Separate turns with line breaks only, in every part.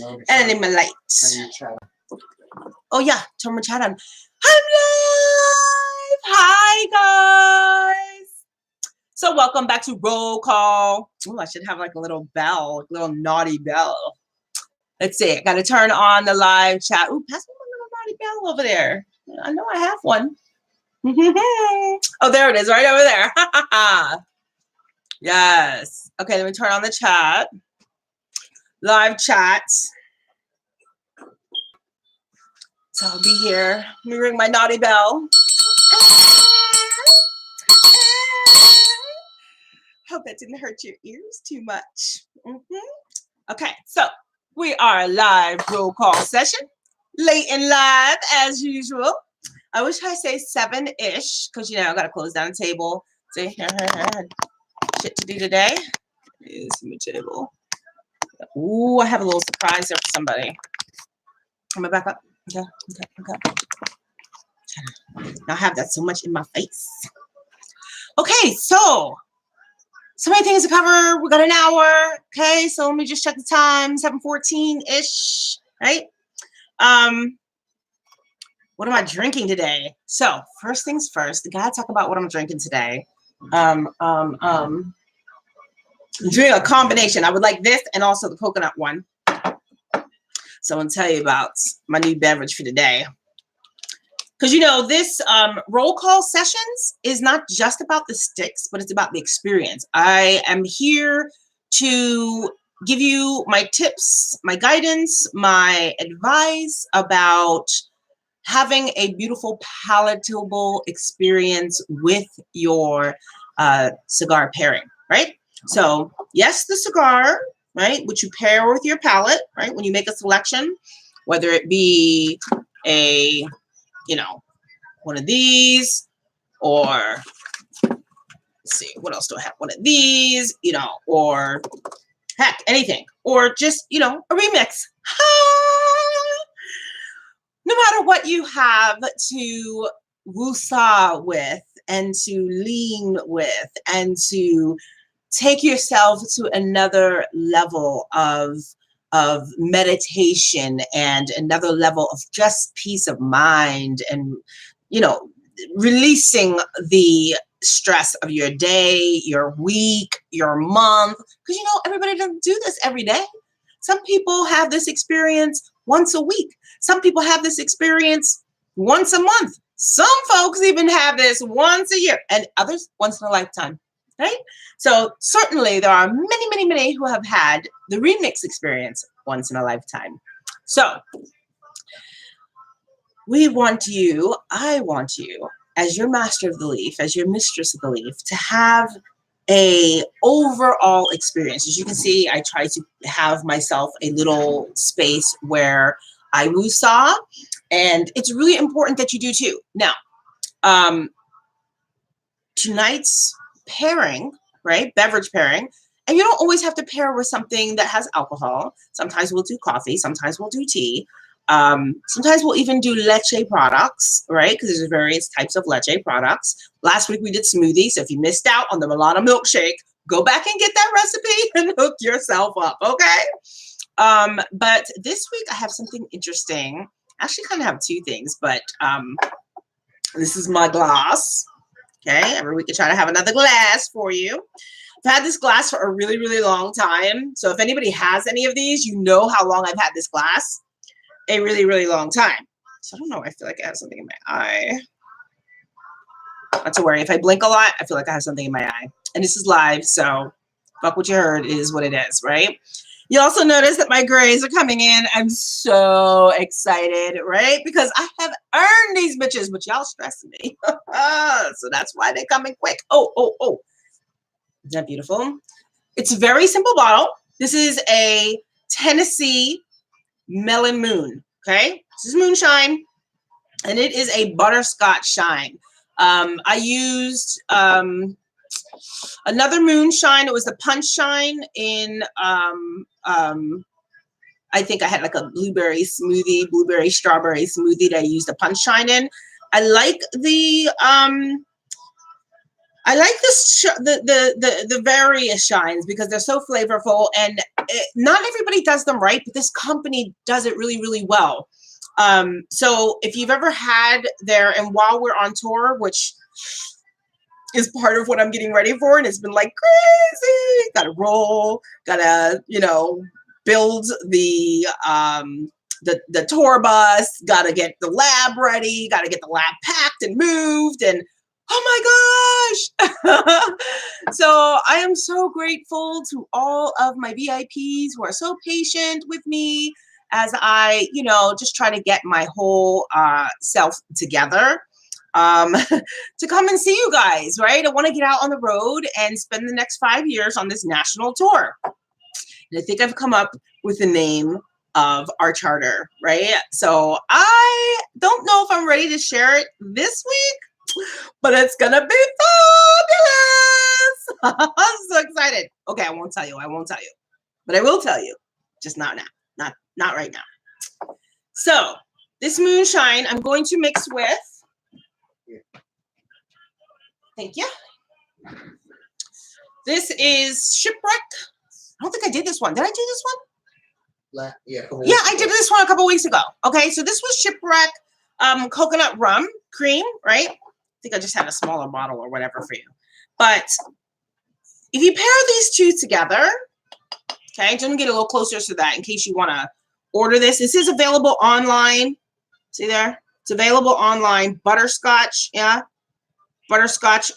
and in my light. Oh yeah, turn my chat on. I'm live. Hi guys. So welcome back to Roll Call. Oh, I should have like a little bell, a little naughty bell. Let's see. I got to turn on the live chat. Ooh, pass me my little naughty bell over there. I know I have one. Oh, there it is, right over there. Yes. Okay, let me turn on the chat. Live chat. So I'll be here. Let me ring my naughty bell. Hope that didn't hurt your ears too much. Okay, so we are live roll call session. Late and live as usual. I wish I say 7-ish because, you know, I got to close down the table. See, shit to do today. Here's my table. Ooh, I have a little surprise there for somebody. Am I back up? Okay. I have that so much in my face. Okay, so many things to cover. We got an hour. Okay, so let me just check the time. 7:14-ish, right? What am I drinking today? So first things first, I gotta talk about what I'm drinking today. I'm doing a combination. I would like this and also the coconut one. So I'm gonna tell you about my new beverage for today. Because, you know, this roll call sessions is not just about the sticks, but it's about the experience. I am here to give you my tips, my guidance, my advice about having a beautiful, palatable experience with your cigar pairing, right? So, yes, the cigar, right, which you pair with your palate, right, when you make a selection, whether it be a, you know, one of these, or let's see, what else do I have? One of these, you know, or heck, anything, or just, you know, a remix. No matter what you have to woosah with and to lean with and to take yourself to another level of meditation and another level of just peace of mind and, you know, releasing the stress of your day, your week, your month, because, you know, everybody doesn't do this every day. Some people have this experience once a week. Some people have this experience once a month. Some folks even have this once a year, and others once in a lifetime, right? So certainly there are many who have had the remix experience once in a lifetime. So I want you, as your master of the leaf, as your mistress of the leaf, to have a overall experience. As you can see, I try to have myself a little space where I woosah, and it's really important that you do too. Now, tonight's pairing, right, beverage pairing, and you don't always have to pair with something that has alcohol. Sometimes we'll do coffee, sometimes we'll do tea. Sometimes we'll even do leche products, right? Because there's various types of leche products. Last week we did smoothies. So if you missed out on the Milano milkshake, go back and get that recipe and hook yourself up, okay? But this week I have something interesting. I actually kind of have two things, but this is my glass. Okay, every week I try to have another glass for you. I've had this glass for a really long time. So if anybody has any of these, you know how long I've had this glass. A really long time. So I don't know. I feel like I have something in my eye. Not to worry. If I blink a lot, I feel like I have something in my eye. And this is live, so fuck what you heard is what it is, right? You also notice that my grays are coming in. I'm so excited, right? Because I have earned these bitches, but y'all stressing me. So that's why they're coming quick. Oh. Isn't that beautiful? It's a very simple bottle. This is a Tennessee Melon Moon, okay? This is moonshine, and it is a butterscotch shine. I used another moonshine. It was the punch shine in, I think I had like a blueberry strawberry smoothie that I used a punch shine in. I like I like the various shines because they're so flavorful, and not everybody does them right, but this company does it really, really well. So if you've ever had their, and while we're on tour, which is part of what I'm getting ready for, and it's been like crazy, gotta roll, gotta, you know, build the tour bus, gotta get the lab ready, gotta get the lab packed and moved, and oh my gosh. So I am so grateful to all of my VIPs who are so patient with me as I, you know, just try to get my whole self together to come and see you guys, right? I want to get out on the road and spend the next 5 years on this national tour. And I think I've come up with the name of our charter, right? So I don't know if I'm ready to share it this week, but it's gonna be fabulous. I'm so excited. Okay, I won't tell you, but I will tell you, just not now, not right now. So this moonshine I'm going to mix with, thank you. This is Shipwreck. I don't think I did this one. Did I do this one?
Yeah,
I did this one a couple weeks ago. Okay, so this was Shipwreck coconut rum cream, right? I think I just had a smaller bottle or whatever for you. But if you pair these two together, okay, just get a little closer to that in case you want to order this. This is available online. See there? It's available online. Butterscotch, yeah. Butterscotch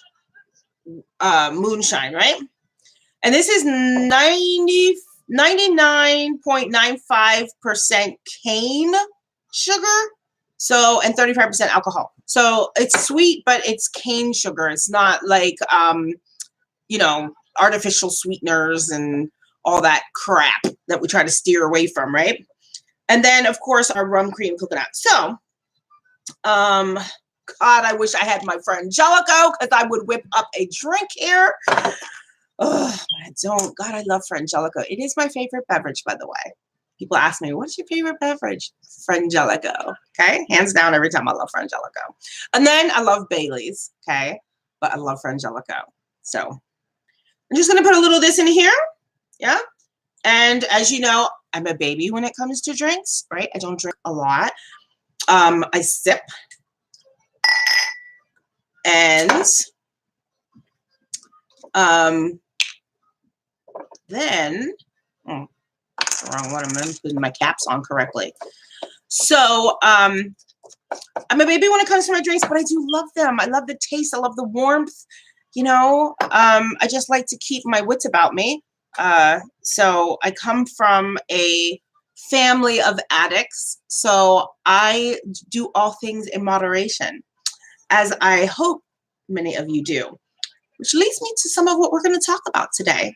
moonshine, right? And this is 99.95% cane sugar. So, and 35% alcohol. So it's sweet, but it's cane sugar. It's not like, you know, artificial sweeteners and all that crap that we try to steer away from, right? And then, of course, our rum cream coconut. So, God, I wish I had my friend Jellico because I would whip up a drink here. Ugh, but I don't. God, I love Frangelico. It is my favorite beverage, by the way. People ask me, what's your favorite beverage? Frangelico. Okay. Hands down, every time I love Frangelico. And then I love Bailey's. Okay. But I love Frangelico. So I'm just going to put a little of this in here. Yeah. And as you know, I'm a baby when it comes to drinks, right? I don't drink a lot. I sip. And then, wrong one. I'm putting my caps on correctly. So I'm a baby when it comes to my drinks, but I do love them. I love the taste. I love the warmth. You know, I just like to keep my wits about me. So I come from a family of addicts. So I do all things in moderation, as I hope many of you do, which leads me to some of what we're going to talk about today.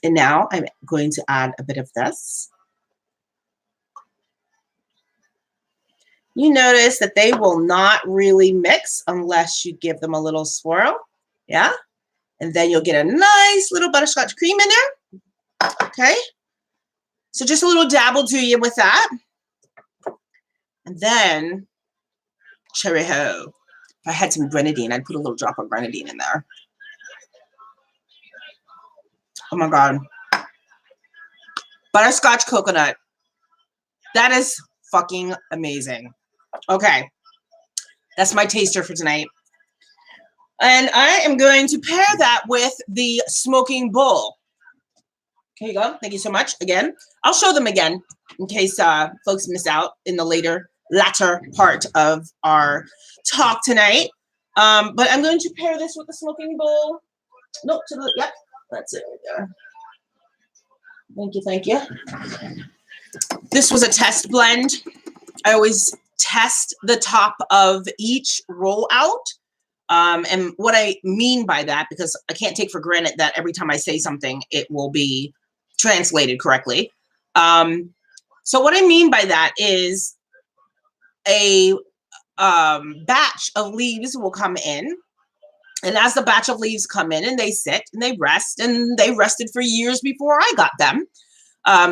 And now I'm going to add a bit of this. You notice that they will not really mix unless you give them a little swirl. Yeah. And then you'll get a nice little butterscotch cream in there. Okay. So just a little dab will do you with that. And then cherry ho. If I had some grenadine, I'd put a little drop of grenadine in there. Oh my God. Butterscotch coconut. That is fucking amazing. Okay. That's my taster for tonight. And I am going to pair that with the smoking bull. Here you go. Thank you so much. Again, I'll show them again in case folks miss out in the latter part of our talk tonight. But I'm going to pair this with the smoking bull. Nope. Yep. That's it right there. Thank you. This was a test blend. I always test the top of each rollout. And what I mean by that, because I can't take for granted that every time I say something, it will be translated correctly. So what I mean by that is a batch of leaves will come in. And as the batch of leaves come in and they sit and they rest, and they rested for years before I got them,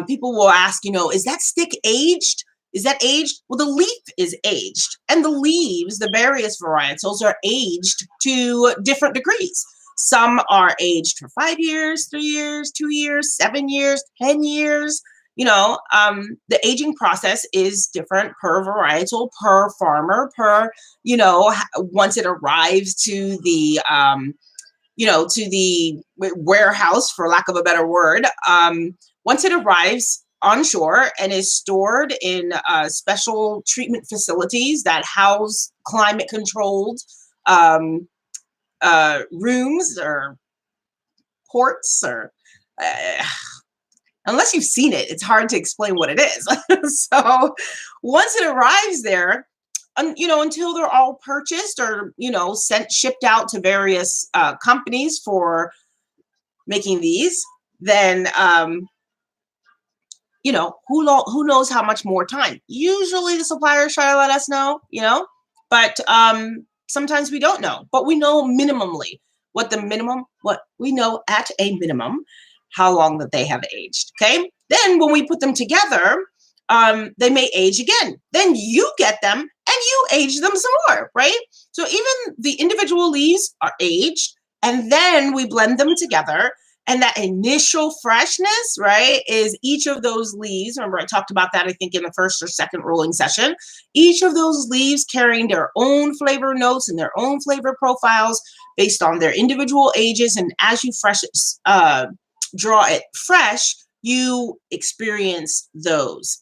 people will ask, you know, is that stick aged? Is that aged? Well, the leaf is aged, and the leaves, the various varietals, are aged to different degrees. Some are aged for 5 years, 3 years, 2 years, 7 years, 10 years. The aging process is different per varietal, per farmer, per, once it arrives to the, to the warehouse, for lack of a better word. Once it arrives on shore and is stored in special treatment facilities that house climate controlled rooms or ports, or unless you've seen it, it's hard to explain what it is. So once it arrives there, until they're all purchased or, shipped out to various companies for making these, then, who knows how much more time. Usually the suppliers try to let us know, but sometimes we don't know, but we know minimally what we know at a minimum, how long that they have aged. Okay. Then when we put them together, they may age again. Then you get them and you age them some more, right? So even the individual leaves are aged, and then we blend them together. And that initial freshness, right, is each of those leaves. Remember, I talked about that, I think, in the first or second rolling session. Each of those leaves carrying their own flavor notes and their own flavor profiles based on their individual ages. And as you draw it fresh, you experience those.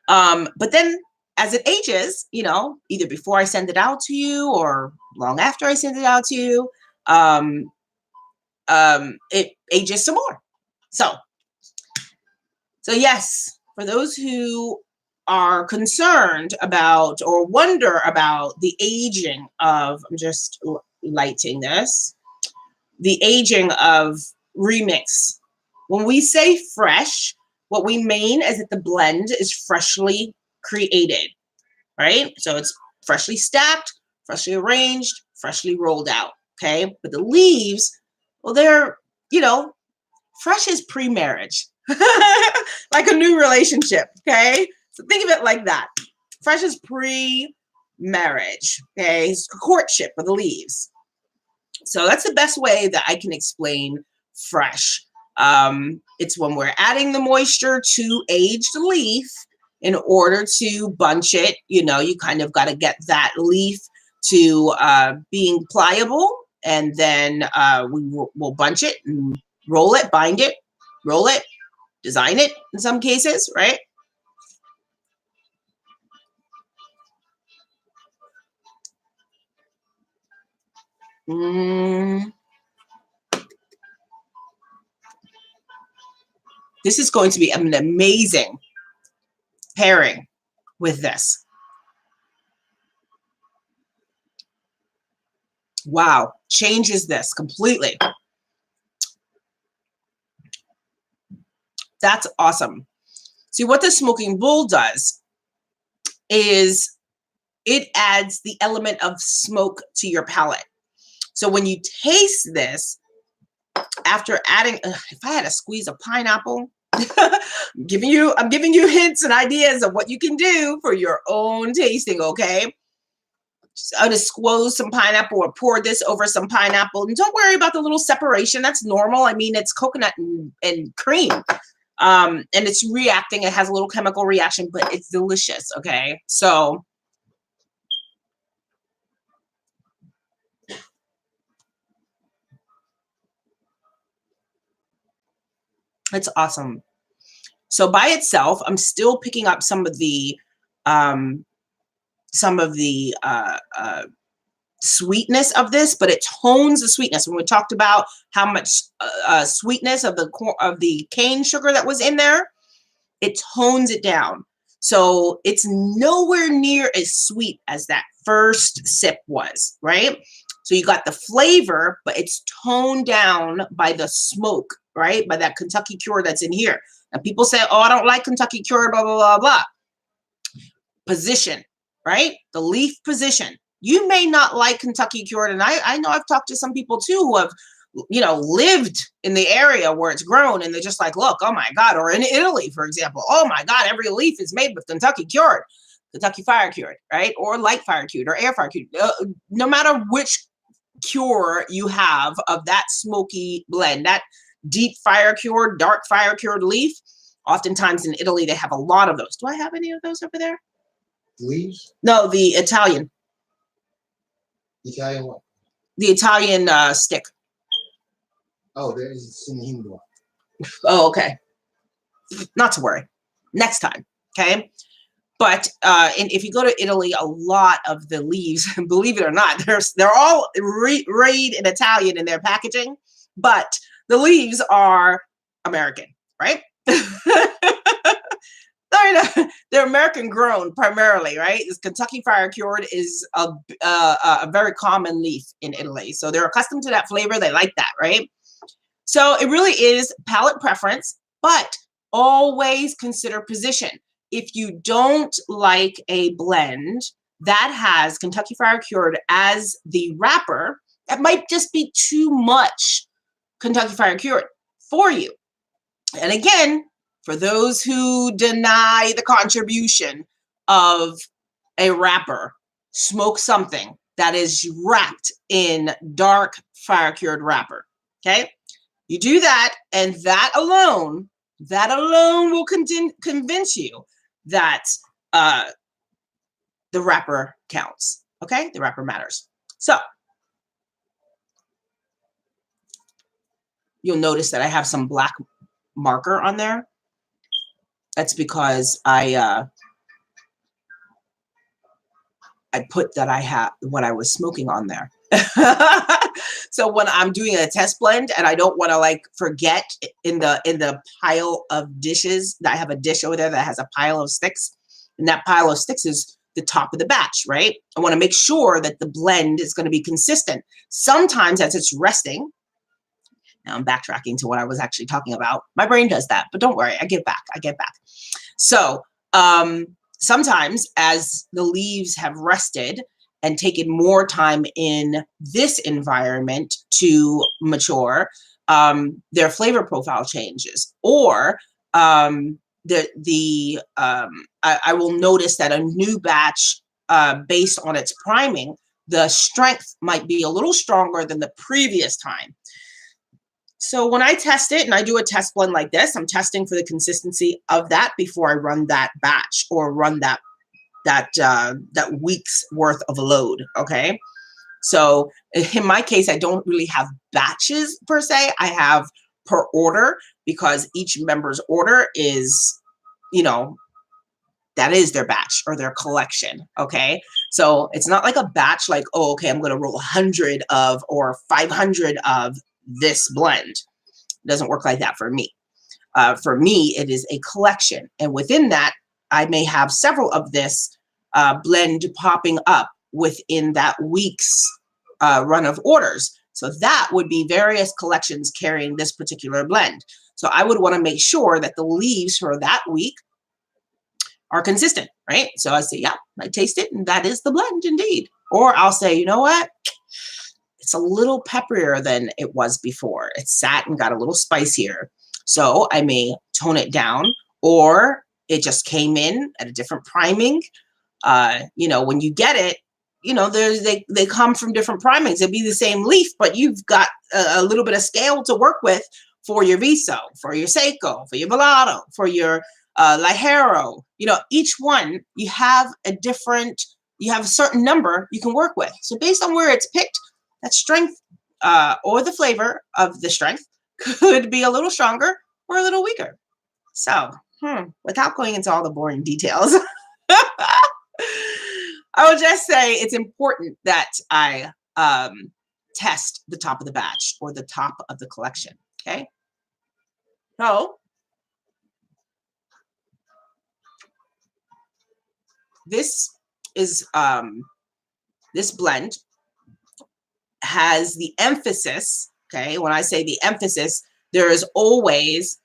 But then as it ages, either before I send it out to you or long after I send it out to you, it ages some more. So yes, for those who are concerned about or wonder about the aging of, I'm just lighting this, the aging of Remix. When we say fresh, what we mean is that the blend is freshly created, right? So it's freshly stacked, freshly arranged, freshly rolled out, okay? But the leaves, well, they're, fresh is pre-marriage, like a new relationship, okay? So think of it like that. Fresh is pre-marriage, okay? It's courtship of the leaves. So that's the best way that I can explain fresh. It's when we're adding the moisture to aged leaf in order to bunch it. You kind of got to get that leaf to being pliable, and then we'll bunch it and roll it, bind it, roll it, design it in some cases, right? This is going to be an amazing pairing with this. Wow, changes this completely. That's awesome. See, what the smoking bull does is it adds the element of smoke to your palate. So when you taste this, after adding, if I had a squeeze of pineapple, I'm giving you hints and ideas of what you can do for your own tasting, okay? I'll just squeeze some pineapple or pour this over some pineapple. And don't worry about the little separation. That's normal. I mean, it's coconut and cream. And it's reacting. It has a little chemical reaction, but it's delicious, okay? So it's awesome. So by itself, I'm still picking up some of the sweetness of this, but it tones the sweetness. When we talked about how much sweetness of the cane sugar that was in there, it tones it down. So it's nowhere near as sweet as that first sip was, right? So you got the flavor, but it's toned down by the smoke, right? By that Kentucky Cure that's in here. And people say, oh, I don't like Kentucky Cure, blah, blah, blah, blah. Position, right? The leaf position. You may not like Kentucky Cured, and I know I've talked to some people too who have you know, lived in the area where it's grown, and they're just like, look, oh my God. Or in Italy, for example, oh my God, every leaf is made with Kentucky cured, Kentucky fire cured, right? Or light fire cured or air fire cured. No matter which cure you have of that smoky blend, that deep fire cured, dark fire cured leaf, oftentimes in Italy, they have a lot of those. Do I have any of those over there?
Leaves?
No, the Italian.
Italian what?
The Italian stick.
Oh, there is in Hindu.
Oh, okay. Not to worry. Next time, okay? But and if you go to Italy, a lot of the leaves, believe it or not, they're all read in Italian in their packaging, but the leaves are American, right? They're American grown primarily, right? This Kentucky fire cured is a very common leaf in Italy. So they're accustomed to that flavor. They like that, right? So it really is palate preference, but always consider position. If you don't like a blend that has Kentucky fire cured as the wrapper, that might just be too much Kentucky fire cured for you. And again, for those who deny the contribution of a wrapper, smoke something that is wrapped in dark fire cured wrapper. Okay, you do that, and that alone will convince you that the wrapper counts. Okay, the wrapper matters. So you'll notice that I have some black marker on there. That's because I put that I had what I was smoking on there. So when I'm doing a test blend and I don't want to like forget in the pile of dishes, that I have a dish over there that has a pile of sticks, and that pile of sticks is the top of the batch, right? I want to make sure that the blend is going to be consistent. Sometimes as it's resting, now I'm backtracking to what I was actually talking about. My brain does that, but don't worry, I get back. So sometimes as the leaves have rested and taken more time in this environment to mature, their flavor profile changes. Or I will notice that a new batch, based on its priming, the strength might be a little stronger than the previous time. So when I test it and I do a test blend like this, I'm testing for the consistency of that before I run that batch or run that week's worth of load. Okay. So in my case, I don't really have batches per se. I have per order, because each member's order is, you know, that is their batch or their collection. Okay. So it's not like a batch like, oh, okay, I'm going to roll 100 of or 500 of this blend. It doesn't work like that for me. For me, it is a collection. And within that, I may have several of this blend popping up within that week's run of orders. So that would be various collections carrying this particular blend. So I would want to make sure that the leaves for that week are consistent, right? So I say, yeah, I taste it, and that is the blend indeed. Or I'll say, you know what? It's a little pepperier than it was before. It sat and got a little spicier. So I may tone it down, or it just came in at a different priming. You know, when you get it, you know, they come from different primings. It'll be the same leaf, but you've got a little bit of scale to work with for your Viso, for your Seco, for your Velato, for your Ligero. You know, each one, you have a certain number you can work with. So based on where it's picked, that strength or the flavor of the strength could be a little stronger or a little weaker. So, without going into all the boring details, I would just say it's important that I test the top of the batch or the top of the collection. Okay. So this is this blend has the emphasis. Okay. When I say the emphasis, there is always,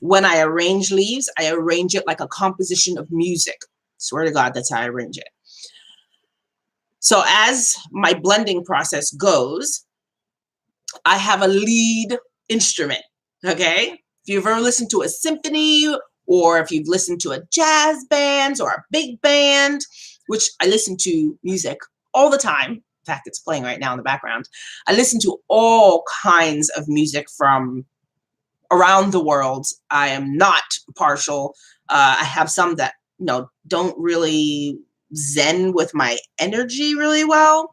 when I arrange leaves, I arrange it like a composition of music. Swear to God, that's how I arrange it. So as my blending process goes, I have a lead instrument, okay? If you've ever listened to a symphony, or if you've listened to a jazz band or a big band, which I listen to music all the time. In fact, it's playing right now in the background. I listen to all kinds of music from around the world. I am not partial. I have some that, you know, don't really zen with my energy really well.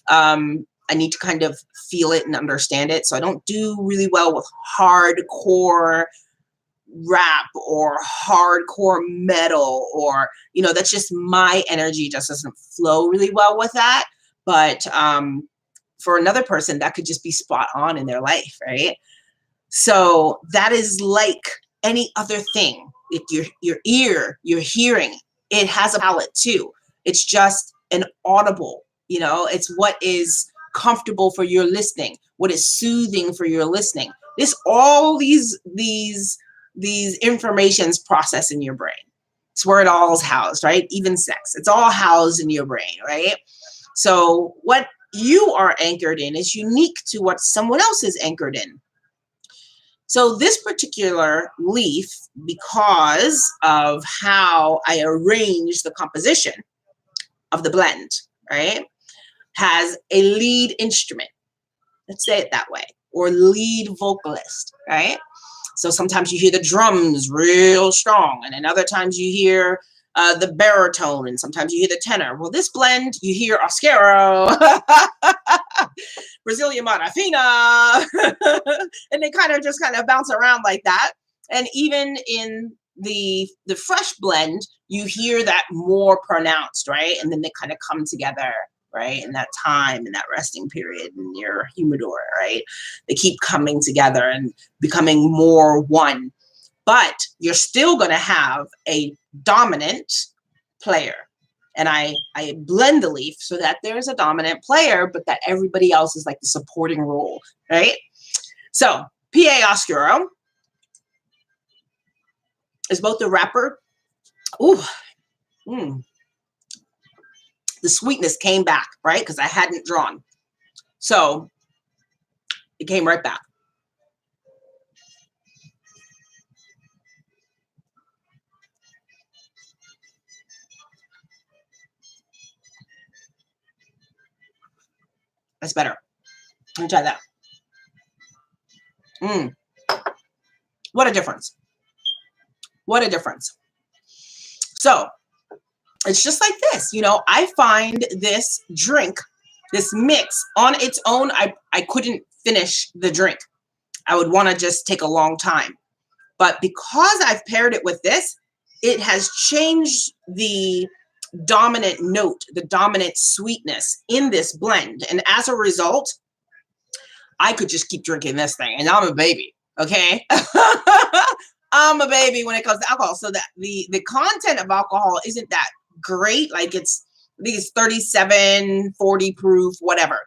I need to kind of feel it and understand it. So I don't do really well with hardcore rap or hardcore metal, or, you know, that's just my energy just doesn't flow really well with that. But for another person, that could just be spot on in their life, right? So that is like any other thing. If your ear, your hearing, it has a palate too. It's just an audible, you know, it's what is comfortable for your listening, what is soothing for your listening. This all these informations process in your brain. It's where it all is housed, right? Even sex, it's all housed in your brain, right? So what you are anchored in is unique to what someone else is anchored in. So this particular leaf, because of how I arrange the composition of the blend, right, has a lead instrument. Let's say it that way, or lead vocalist, right? So sometimes you hear the drums real strong, and then other times you hear the baritone, and sometimes you hear the tenor. Well, this blend, you hear Oscuro, Brazilian Modafina, and they kind of bounce around like that. And even in the fresh blend, you hear that more pronounced, right? And then they kind of come together, right? In that time, in that resting period in your humidor, right? They keep coming together and becoming more one. But you're still going to have a dominant player. And I blend the leaf so that there's a dominant player, but that everybody else is like the supporting role, right? So PA Oscuro is both the wrapper. Ooh, the sweetness came back, right? Because I hadn't drawn. So it came right back. That's better. Let me try that. What a difference. What a difference. So it's just like this, you know, I find this drink, this mix on its own, I couldn't finish the drink. I would want to just take a long time. But because I've paired it with this, it has changed the dominant note, the dominant sweetness in this blend. And as a result, I could just keep drinking this thing. And I'm a baby, okay? I'm a baby when it comes to alcohol. So that the content of alcohol isn't that great. Like I think it's 37, 40 proof, whatever.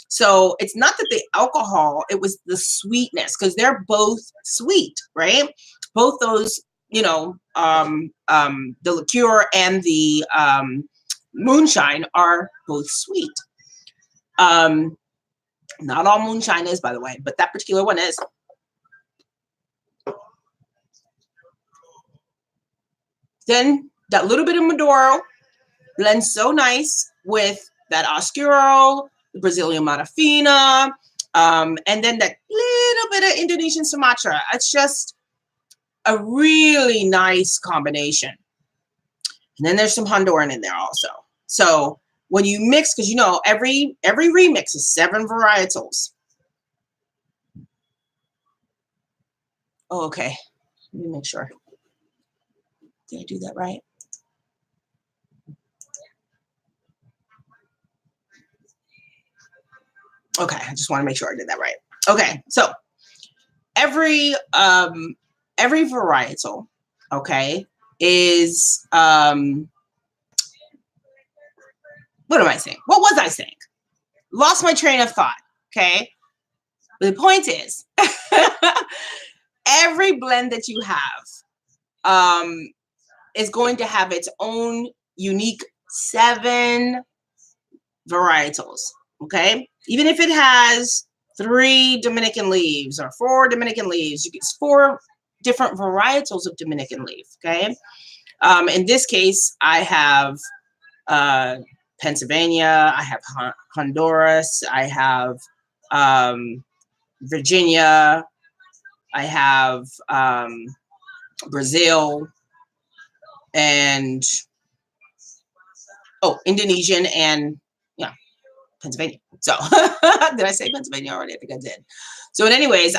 So it's not that the alcohol, it was the sweetness, because they're both sweet, right? Both those, you know, the liqueur and the moonshine are both sweet. Not all moonshine is, by the way, but that particular one is. Then that little bit of Maduro blends so nice with that Oscuro, the Brazilian Modafina, and then that little bit of Indonesian Sumatra. It's just a really nice combination. And then there's some Honduran in there also. So when you mix, because you know every remix is 7 varietals. Oh, okay. Let me make sure. Did I do that right? Okay, I just want to make sure I did that right. Okay, so every varietal, okay, is what am I saying? What was I saying? Lost my train of thought. Okay, the point is, every blend that you have is going to have its own unique 7 varietals. Okay, even if it has 3 Dominican leaves or 4 Dominican leaves. You get 4 different varietals of Dominican leaf. Okay. In this case, I have Pennsylvania, I have Honduras, I have Virginia, I have Brazil, and Indonesian, and yeah, Pennsylvania. So did I say Pennsylvania already? I think I did. So anyways,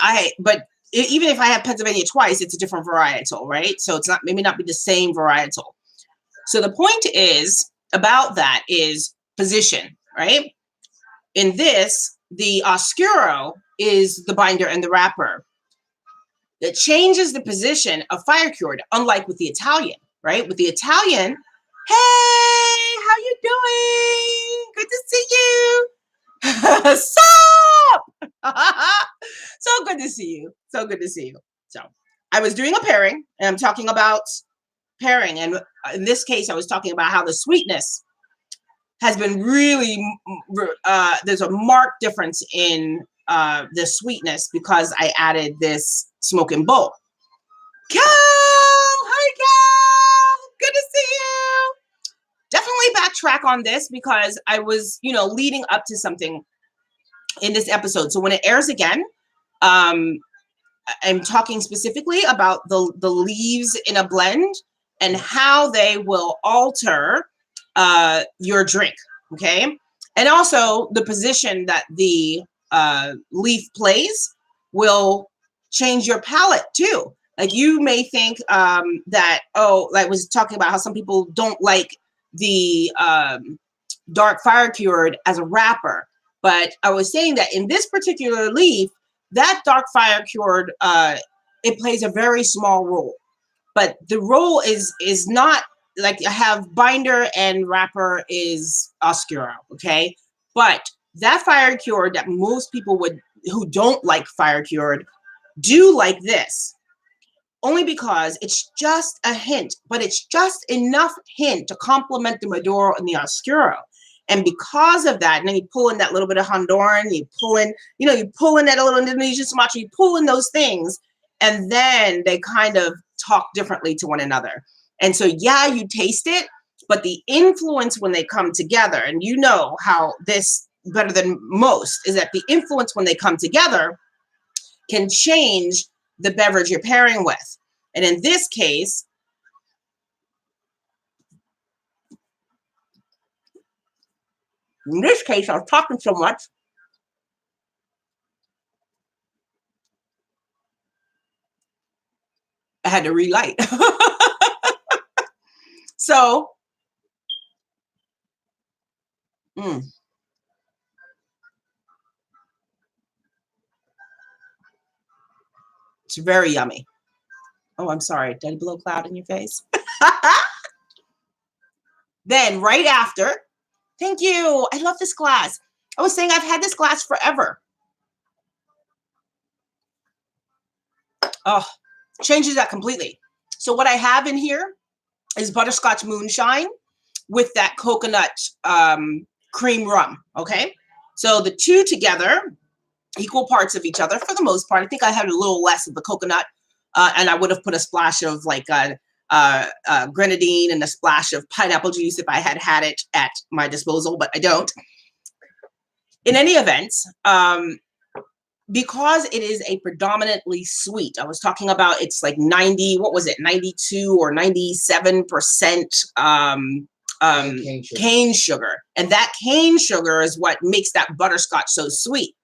even if I have Pennsylvania twice, it's a different varietal, right? So it's not, maybe not be the same varietal. So the point is about that is position, right? In this, the Oscuro is the binder and the wrapper. It changes the position of fire cured, unlike with the Italian, right? With the Italian, hey, how you doing? Good to see you. Sup? So good to see you. So good to see you. So I was doing a pairing, and I'm talking about pairing. And in this case, I was talking about how the sweetness has been really, there's a marked difference in the sweetness because I added this smoking bowl. Cal, hi Cal, good to see you. Definitely backtrack on this because I was, leading up to something in this episode. So when it airs again, I'm talking specifically about the leaves in a blend and how they will alter your drink, okay? And also the position that the leaf plays will change your palate too. Like you may think that, like I was talking about how some people don't like the dark fire cured as a wrapper. But I was saying that in this particular leaf, that dark fire cured, it plays a very small role. But the role is not like I have binder and wrapper is Oscuro, okay? But that fire cured that most people who don't like fire cured do like this. Only because it's just a hint, but it's just enough hint to complement the Maduro and the Oscuro. And because of that, and then you pull in that little bit of Honduran, you pull in that little Indonesian Sumatra, you pull in those things, and then they kind of talk differently to one another. And so, yeah, you taste it, but the influence when they come together, and you know how this better than most, is that the influence when they come together can change the beverage you're pairing with. And in this case, I was talking so much. I had to relight. So, it's very yummy. Oh, I'm sorry. Did I blow a cloud in your face? Then right after, thank you. I love this glass. I was saying I've had this glass forever. Oh, changes that completely. So what I have in here is butterscotch moonshine with that coconut cream rum, okay? So the two together, equal parts of each other for the most part. I think I had a little less of the coconut, and I would have put a splash of like grenadine and a splash of pineapple juice if I had it at my disposal, but I don't. In any event, because it is a predominantly sweet, I was talking about it's like 92 or 97% cane sugar. And that cane sugar is what makes that butterscotch so sweet.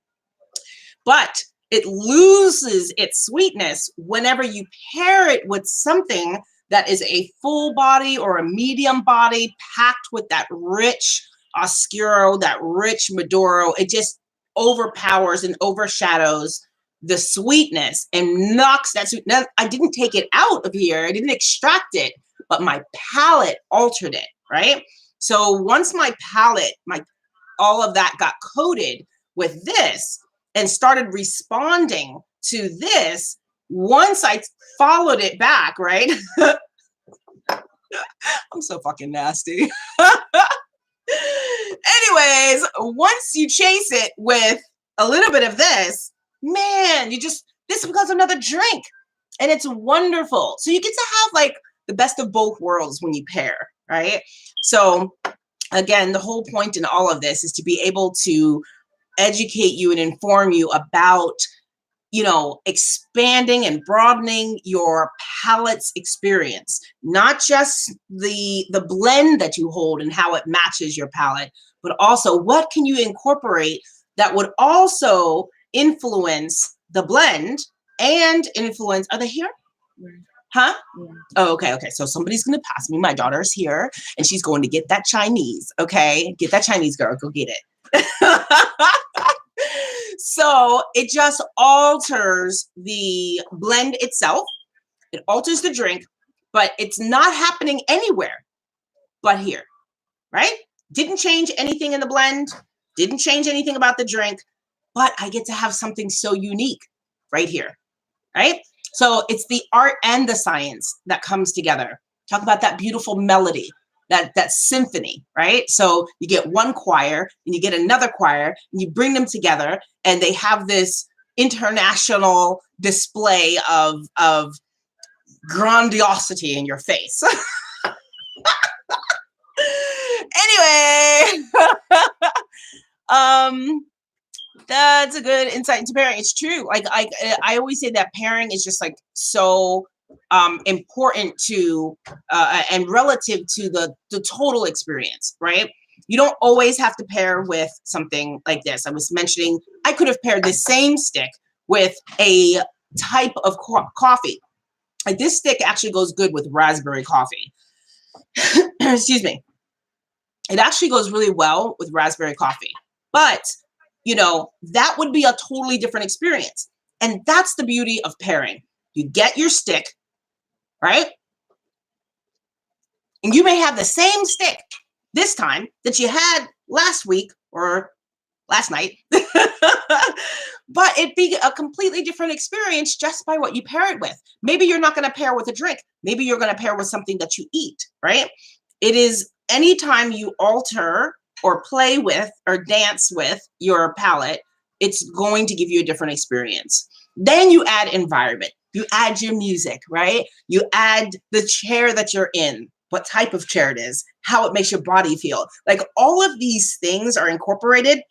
But it loses its sweetness whenever you pair it with something that is a full body or a medium body packed with that rich Oscuro, that rich Maduro. It just overpowers and overshadows the sweetness and knocks that sweet. Now, I didn't take it out of here. I didn't extract it, but my palate altered it, right? So once my palate, all of that got coated with this and started responding to this, once I followed it back, right? I'm so fucking nasty. Anyways, once you chase it with a little bit of this, man, this becomes another drink. And it's wonderful. So you get to have like the best of both worlds when you pair, right? So again, the whole point in all of this is to be able to educate you and inform you about, you know, expanding and broadening your palate's experience, not just the blend that you hold and how it matches your palate, but also what can you incorporate that would also influence the blend and influence. Are they here? Huh? Yeah. Oh, okay. So somebody's going to pass me. My daughter's here and she's going to get that Chinese. Okay. Get that Chinese, girl. Go get it. So it just alters the blend itself. It alters the drink, but it's not happening anywhere but here, right? Didn't change anything in the blend. Didn't change anything about the drink, but I get to have something so unique right here, right? So it's the art and the science that comes together. Talk about that beautiful melody, that symphony, right? So you get one choir and you get another choir and you bring them together and they have this international display of grandiosity in your face. Anyway, that's a good insight into pairing. It's true. Like I always say that pairing is just like so important to and relative to the total experience, right? You don't always have to pair with something like this. I was mentioning I could have paired this same stick with a type of coffee. Like this stick actually goes good with raspberry coffee. Excuse me. It actually goes really well with raspberry coffee. But, you know, that would be a totally different experience. And that's the beauty of pairing. You get your stick, right? And you may have the same stick this time that you had last week or last night, but it'd be a completely different experience just by what you pair it with. Maybe you're not going to pair with a drink. Maybe you're going to pair with something that you eat, right? It is anytime you alter or play with or dance with your palate, it's going to give you a different experience. Then you add environment. You add your music, right? You add the chair that you're in, what type of chair it is, how it makes your body feel. Like all of these things are incorporated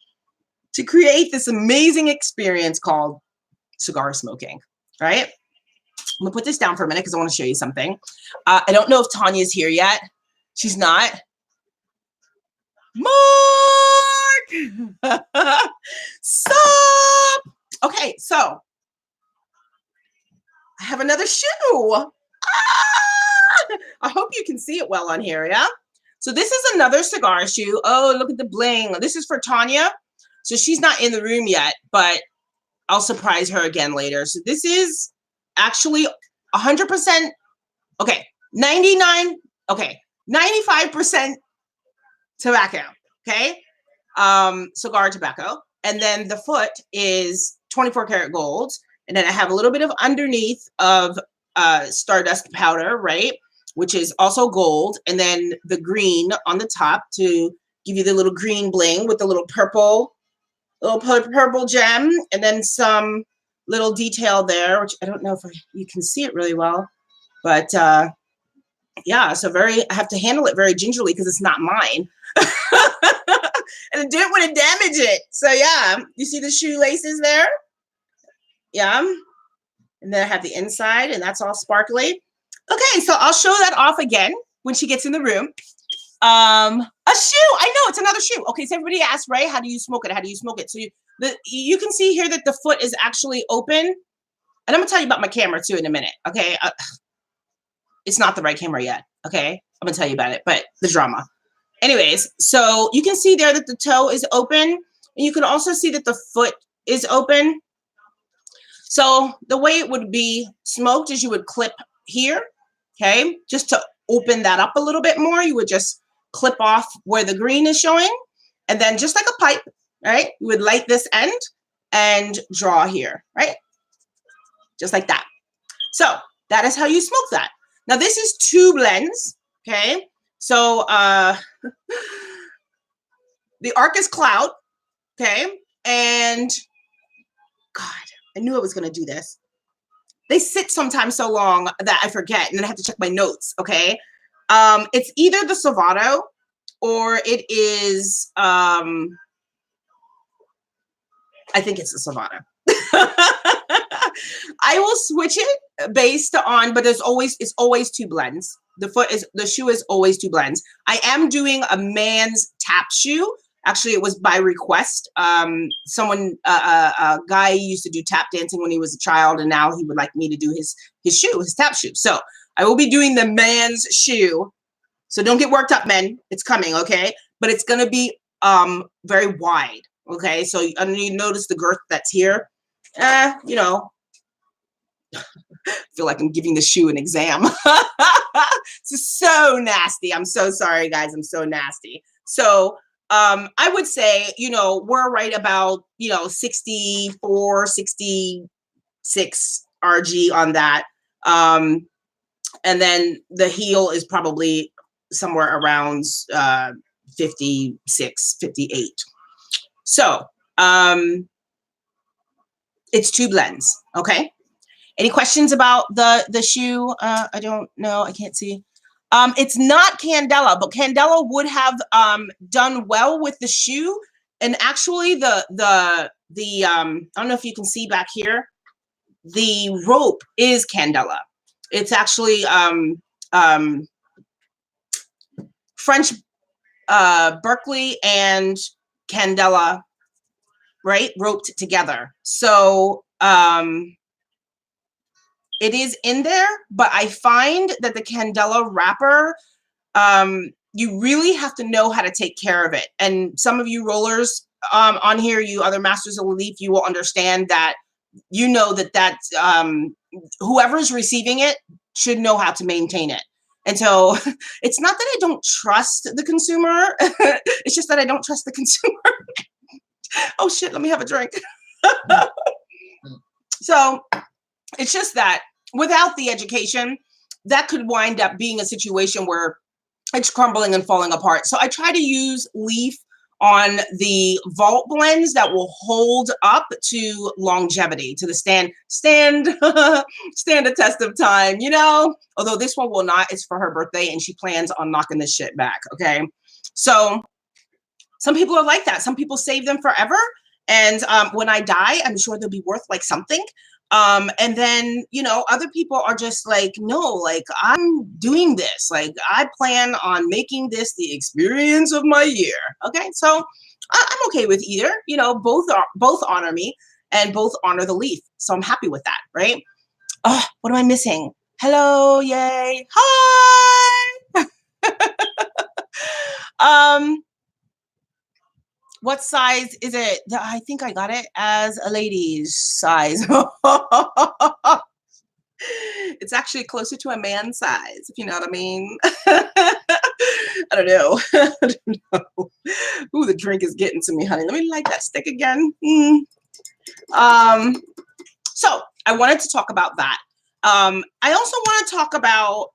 to create this amazing experience called cigar smoking, right? I'm gonna put this down for a minute because I want to show you something. I don't know if Tanya's here yet. She's not. Mark! Stop! Okay, so I have another shoe. Ah! I hope you can see it well on here, yeah? So this is another cigar shoe. Oh, look at the bling. This is for Tanya. So she's not in the room yet, but I'll surprise her again later. So this is actually 100%, okay, 99, okay, 95% tobacco, okay? Cigar tobacco. And then the foot is 24 karat gold. And then I have a little bit of underneath of stardust powder, right? Which is also gold. And then the green on the top to give you the little green bling with the little purple gem. And then some little detail there, which I don't know if you can see it really well. But yeah, so I have to handle it very gingerly because it's not mine. And I didn't want to damage it. So yeah, you see the shoelaces there? Yeah. And then I have the inside and that's all sparkly. Okay, so I'll show that off again when she gets in the room. A shoe. I know it's another shoe. Okay, so everybody asked, right? How do you smoke it? How do you smoke it? So you can see here that the foot is actually open. And I'm going to tell you about my camera too in a minute. Okay. It's not the right camera yet. Okay. I'm going to tell you about it, but the drama. Anyways, so you can see there that the toe is open. And you can also see that the foot is open. So the way it would be smoked is you would clip here. Okay. Just to open that up a little bit more, you would just clip off where the green is showing. And then just like a pipe, right? You would light this end and draw here, right? Just like that. So that is how you smoke that. Now this is 2 blends, okay? So the Arc is Cloud, okay? And God, I knew I was going to do this. They sit sometimes so long that I forget, and then I have to check my notes, okay? It's either the Salvato or it is, I think it's the Salvato. I will switch it based on, but it's always two blends. The shoe is always two blends. I am doing a man's tap shoe. Actually, it was by request. Someone, a guy used to do tap dancing when he was a child, and now he would like me to do his tap shoe. So I will be doing the man's shoe. So don't get worked up, men. It's coming, okay? But it's gonna be very wide, okay? So you notice the girth that's here. You know, I feel like I'm giving the shoe an exam. This is so nasty. I'm so sorry, guys. I'm so nasty. So I would say, you know, we're right about, you know, 64, 66 RG on that. And then the heel is probably somewhere around 56, 58. So it's two blends, okay? Any questions about the shoe? I don't know. I can't see. It's not Candela, but Candela would have done well with the shoe. And actually, the I don't know if you can see back here. The rope is Candela. It's actually French Berkeley and Candela, right? Roped together. So it is in there, but I find that the Candela wrapper, you really have to know how to take care of it. And some of you rollers on here, you other masters of the leaf, you will understand that, you know, that whoever's receiving it should know how to maintain it. And so it's not that I don't trust the consumer. It's just that I don't trust the consumer. Oh shit, let me have a drink. So it's just that without the education, that could wind up being a situation where it's crumbling and falling apart. So I try to use leaf on the vault blends that will hold up to longevity, to the stand a test of time, you know, although this one will not. It's for her birthday and she plans on knocking this shit back. Okay. So some people are like that. Some people save them forever. And when I die, I'm sure they'll be worth like something. And then, you know, other people are just like, no, like I'm doing this. Like I plan on making this the experience of my year. Okay. So I'm okay with either, you know, both honor me and both honor the leaf. So I'm happy with that. Right. Oh, what am I missing? Hello. Yay. Hi. What size is it? I think I got it as a lady's size. It's actually closer to a man's size, if you know what I mean. I don't know. I don't know. Ooh, the drink is getting to me, honey. Let me light that stick again. So I wanted to talk about that. I also want to talk about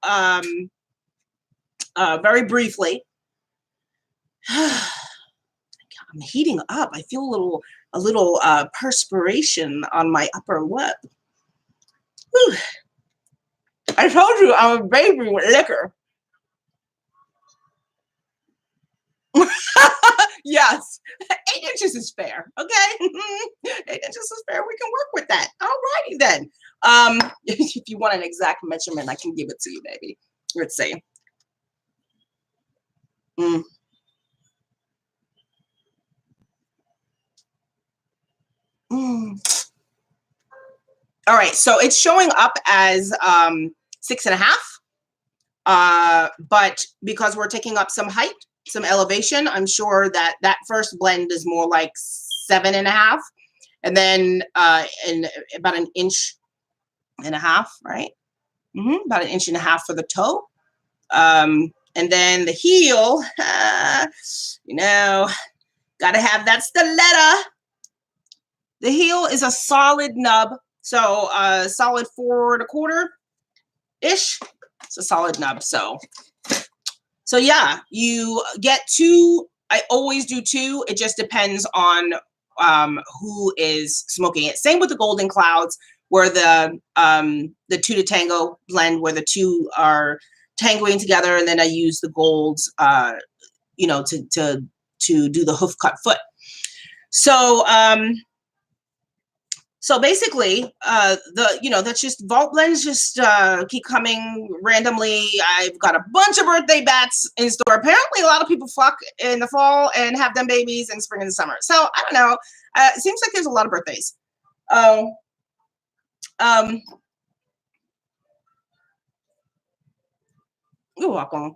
very briefly. I'm heating up. I feel a little perspiration on my upper lip. Whew. I told you I'm a baby with liquor. Yes, 8 inches is fair. Okay, 8 inches is fair. We can work with that. All righty then. If you want an exact measurement, I can give it to you, baby. Let's see. All right, so it's showing up as 6.5, but because we're taking up some height, some elevation, I'm sure that that first blend is more like 7.5, and then in about 1.5 inches, right? About 1.5 inches for the toe, and then the heel. You know, gotta have that stiletto. The heel is a solid nub, so solid 4 1/4 ish. It's a solid nub. So yeah, you get 2. I always do 2. It just depends on who is smoking it. Same with the Golden Clouds, where the two to tango blend, where the two are tangoing together, and then I use the golds, you know, to do the hoof cut foot. So so basically, that's just vault blends just keep coming randomly. I've got a bunch of birthday bats in store. Apparently, a lot of people flock in the fall and have them babies in spring and summer. So I don't know. It seems like there's a lot of birthdays. You're welcome.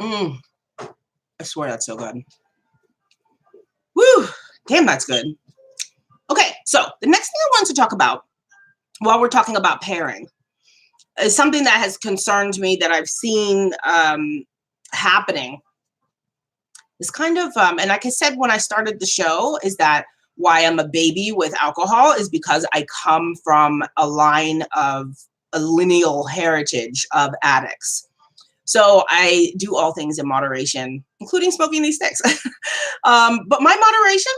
I swear that's so good. Woo! Damn, that's good. Okay, so the next thing I wanted to talk about while we're talking about pairing is something that has concerned me that I've seen happening. It's kind of, and like I said when I started the show, is that why I'm a baby with alcohol is because I come from a line of a lineal heritage of addicts. So I do all things in moderation, including smoking these sticks. But my moderation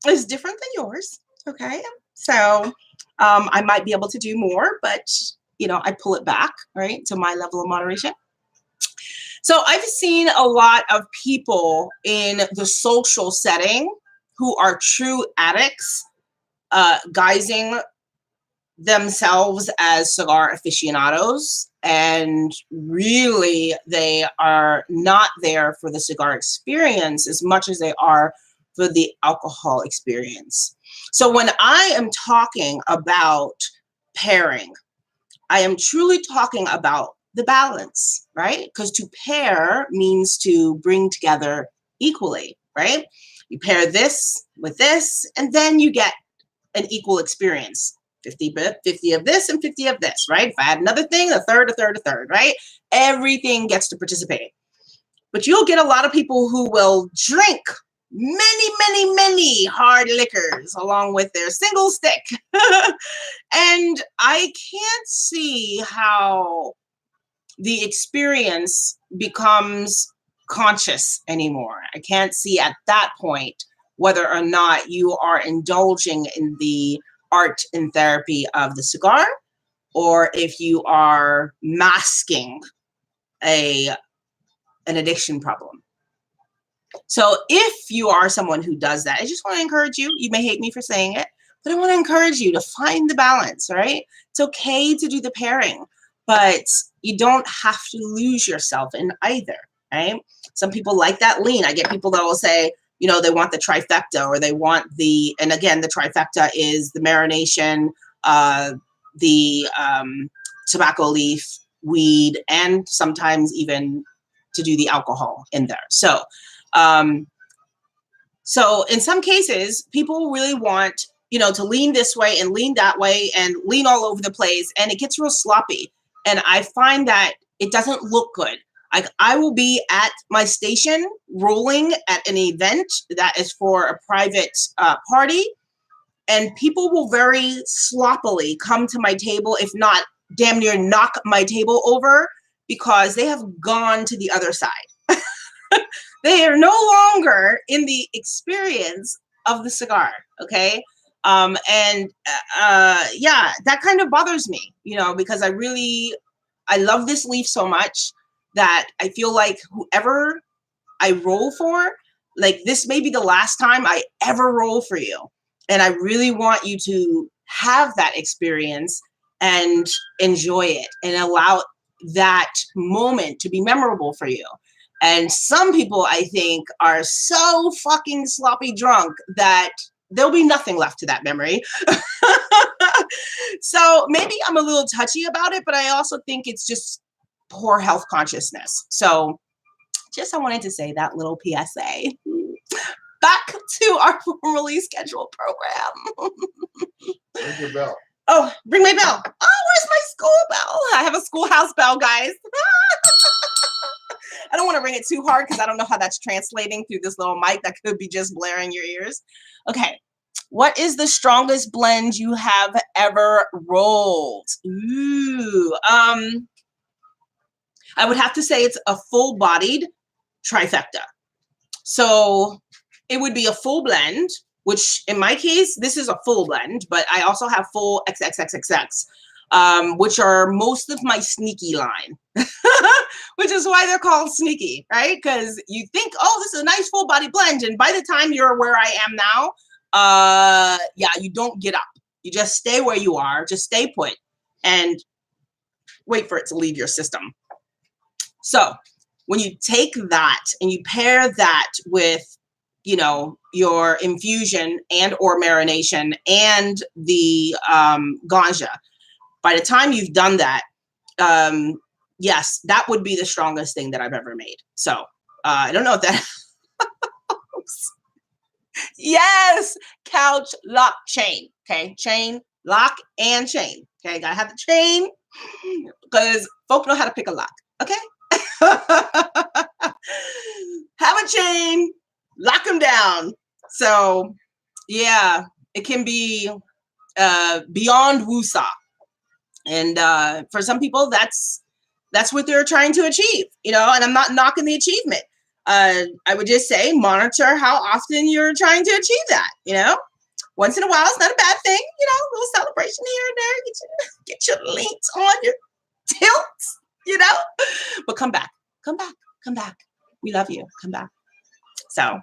is different than yours. Okay. So I might be able to do more, but you know, I pull it back, right, to my level of moderation. So I've seen a lot of people in the social setting who are true addicts, guising themselves as cigar aficionados, and really they are not there for the cigar experience as much as they are for the alcohol experience. So when I am talking about pairing, I am truly talking about the balance, right? Because to pair means to bring together equally, right? You pair this with this, and then you get an equal experience. 50 of this and 50 of this, right? If I add another thing, a third, right? Everything gets to participate. But you'll get a lot of people who will drink many hard liquors along with their single stick. And I can't see how the experience becomes conscious anymore. I can't see at that point whether or not you are indulging in the art and therapy of the cigar, or if you are masking an addiction problem. So if you are someone who does that, I just want to encourage you. You may hate me for saying it, but I want to encourage you to find the balance, right? It's okay to do the pairing, but you don't have to lose yourself in either, right? Some people like that lean. I get people that will say, you know, they want the trifecta, or they want the, and again, the trifecta is the marination, the tobacco leaf, weed, and sometimes even to do the alcohol in there. So, so in some cases, people really want, you know, to lean this way and lean that way and lean all over the place, and it gets real sloppy. And I find that it doesn't look good. Like, I will be at my station rolling at an event that is for a private party, and people will very sloppily come to my table, if not damn near knock my table over, because they have gone to the other side. They are no longer in the experience of the cigar, okay? Yeah, that kind of bothers me, you know, because I love this leaf so much that I feel like whoever I roll for, like, this may be the last time I ever roll for you. And I really want you to have that experience and enjoy it and allow that moment to be memorable for you. And some people, I think, are so fucking sloppy drunk that there'll be nothing left to that memory. So maybe I'm a little touchy about it, but I also think it's just poor health consciousness. So just, I wanted to say that little PSA. Back to our formally scheduled program.
Where's your bell?
Oh, bring my bell. Oh, where's my school bell? I have a schoolhouse bell, guys. I don't want to ring it too hard because I don't know how that's translating through this little mic that could be just blaring your ears. Okay. What is the strongest blend you have ever rolled? Ooh. I would have to say it's a full-bodied trifecta. So it would be a full blend, which in my case, this is a full blend, but I also have full XXXXX, which are most of my sneaky line, which is why they're called sneaky, right? Because you think, oh, this is a nice full body blend. And by the time you're where I am now, yeah, you don't get up. You just stay where you are, just stay put and wait for it to leave your system. So when you take that and you pair that with, you know, your infusion and or marination and the ganja, by the time you've done that, yes, that would be the strongest thing that I've ever made. So I don't know if that yes, couch, lock, chain. Okay, chain, lock, and chain. Okay, gotta have the chain because folk know how to pick a lock. Okay. Have a chain, lock them down. So yeah, it can be beyond woosah. And for some people, that's what they're trying to achieve, you know, and I'm not knocking the achievement. I would just say monitor how often you're trying to achieve that, you know. Once in a while, it's not a bad thing, you know, a little celebration here and there. Get your links on your tilts, you know. But come back. We love you. Come back. So,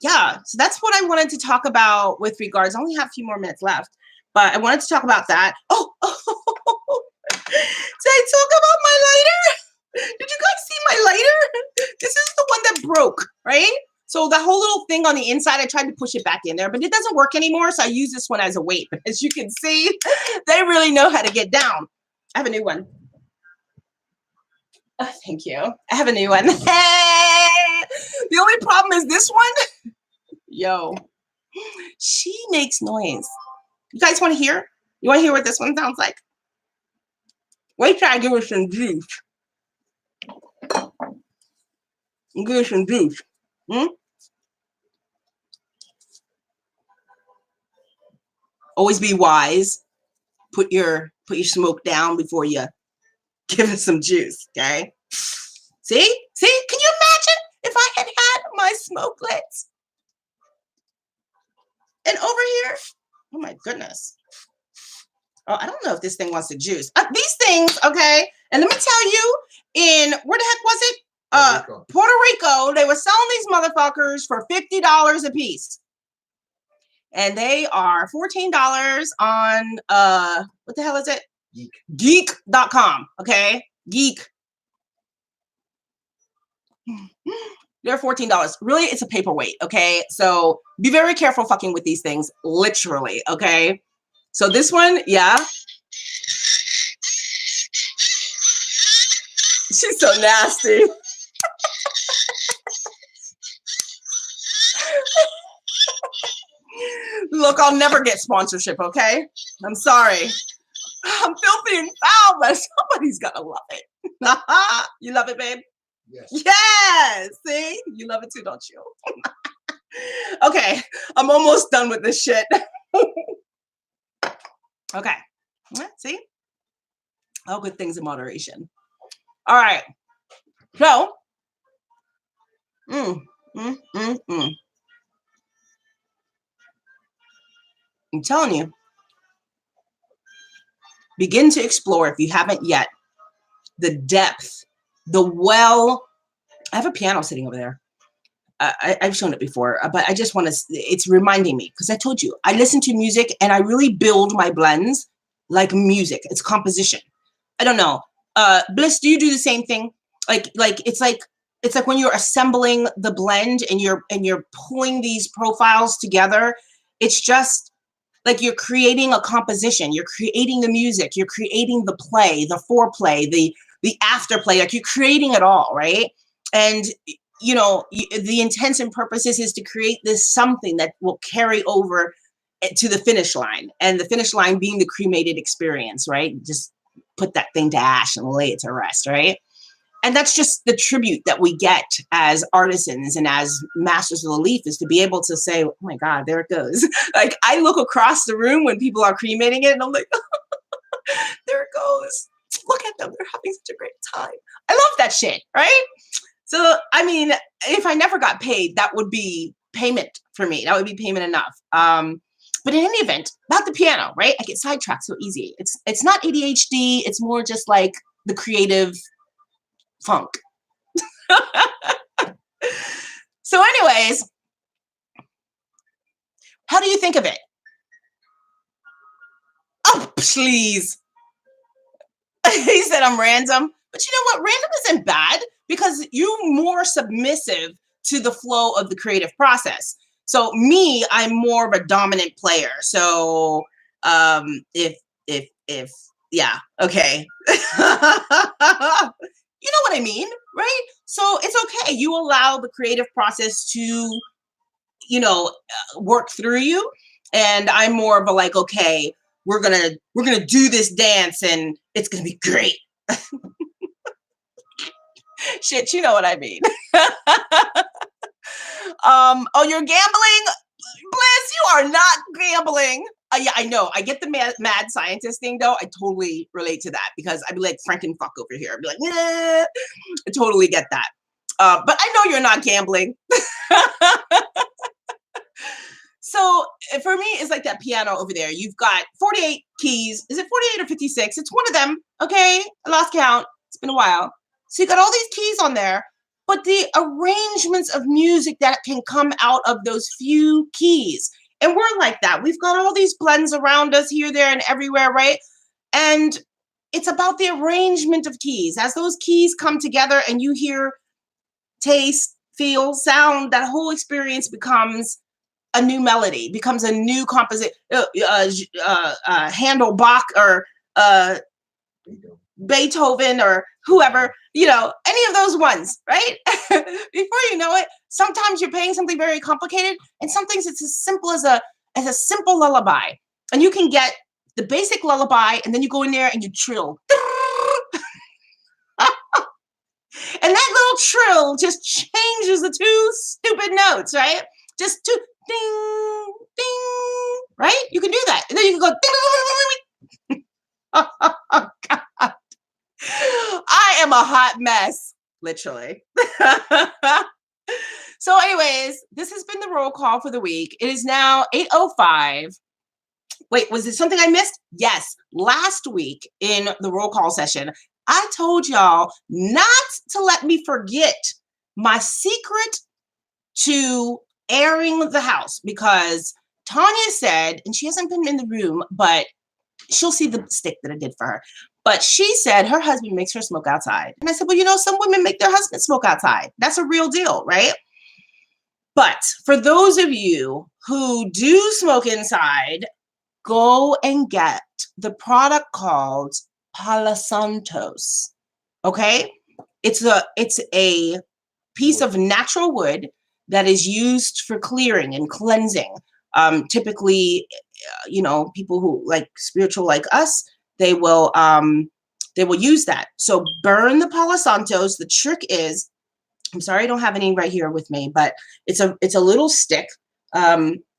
yeah. So that's what I wanted to talk about with regards. I only have a few more minutes left, but I wanted to talk about that. Oh. Did I talk about my lighter? Did you guys see my lighter? This is the one that broke, right? So the whole little thing on the inside, I tried to push it back in there, but it doesn't work anymore. So I use this one as a weight. But as you can see, they really know how to get down. I have a new one. Oh, thank you. I have a new one. The only problem is this one. Yo, she makes noise. You guys want to hear? You want to hear what this one sounds like? Wait till I give her some juice. Give her some juice. Always be wise. Put your smoke down before you give it some juice. Okay. See? Can you imagine if I had my smokelets? And over here, oh my goodness. Oh, I don't know if this thing wants to juice. These things, okay. And let me tell you, in where the heck was it? Puerto Rico, they were selling these motherfuckers for $50 a piece. And they are $14 on what the hell is it? Geek.com. Okay. Geek. They're $14. Really, it's a paperweight. Okay. So be very careful fucking with these things. Literally. Okay. So this one, yeah. She's so nasty. Look, I'll never get sponsorship, okay? I'm sorry. I'm filthy and foul, but somebody's gotta love it. You love it, babe?
Yes.
Yes. See? You love it too, don't you? Okay. I'm almost done with this shit. Okay. See? All good things in moderation. All right. So, I'm telling you, begin to explore, if you haven't yet, the depth, the well. I have a piano sitting over there. I've shown it before, but I just want to, it's reminding me, because I told you, I listen to music and I really build my blends like music. It's composition. I don't know. Bliss, do you do the same thing? Like it's like when you're assembling the blend and you're pulling these profiles together, it's just like you're creating a composition. You're creating the music. You're creating the play, the foreplay, the afterplay. Like you're creating it all, right? And you know, the intents and purposes is to create this something that will carry over to the finish line, and the finish line being the cremated experience, right? Just put that thing to ash and lay it to rest, right? And that's just the tribute that we get as artisans and as masters of the leaf, is to be able to say, oh my God, there it goes. Like I look across the room when people are cremating it and I'm like, there it goes. look at them. They're having such a great time. I love that shit, right? So, I mean, if I never got paid, that would be payment for me. That would be payment enough. But in any event, about the piano, right? I get sidetracked so easy. It's not ADHD. It's more just like the creative funk. So anyways, how do you think of it? Oh, please. He said I'm random. But you know what? Random isn't bad because you're more submissive to the flow of the creative process. So me, I'm more of a dominant player. So if yeah, okay. You know what I mean, right? So it's okay. You allow the creative process to, you know, work through you. And I'm more of a like, okay, we're gonna do this dance and it's gonna be great. Shit, you know what I mean. Oh, you're gambling? Bliss, you are not gambling. Yeah, I know. I get the mad scientist thing, though. I totally relate to that because I'd be like Frankenfuck over here. I'd be like, yeah. I totally get that. But I know you're not gambling. So for me, it's like that piano over there. You've got 48 keys. Is it 48 or 56? It's one of them. Okay, I lost count. It's been a while. So you got all these keys on there, but the arrangements of music that can come out of those few keys. And we're like that. We've got all these blends around us here, there, and everywhere, right? And it's about the arrangement of keys. As those keys come together and you hear, taste, feel, sound, that whole experience becomes a new melody, becomes a new composition. Handel, Bach, or Beethoven, or whoever, you know, any of those ones, right? Before you know it, sometimes you're playing something very complicated, and sometimes it's as simple as a simple lullaby. And you can get the basic lullaby, and then you go in there and you trill. And that little trill just changes the two stupid notes, right? Just two, ding, ding, right? You can do that. And then you can go, ding, oh, God. I am a hot mess, literally. So anyways, this has been the roll call for the week. It is now 8:05. Wait, was there something I missed? Yes. Last week in the roll call session, I told y'all not to let me forget my secret to airing the house, because Tanya said, and she hasn't been in the room, but she'll see the stick that I did for her. But she said her husband makes her smoke outside. And I said, well, you know, some women make their husband smoke outside. That's a real deal, right? But for those of you who do smoke inside, go and get the product called Palo Santos. Okay? It's a piece of natural wood that is used for clearing and cleansing. Typically, you know, people who like spiritual like us, they will use that. So burn the Palo Santos. The trick is, I'm sorry I don't have any right here with me, but it's a little stick.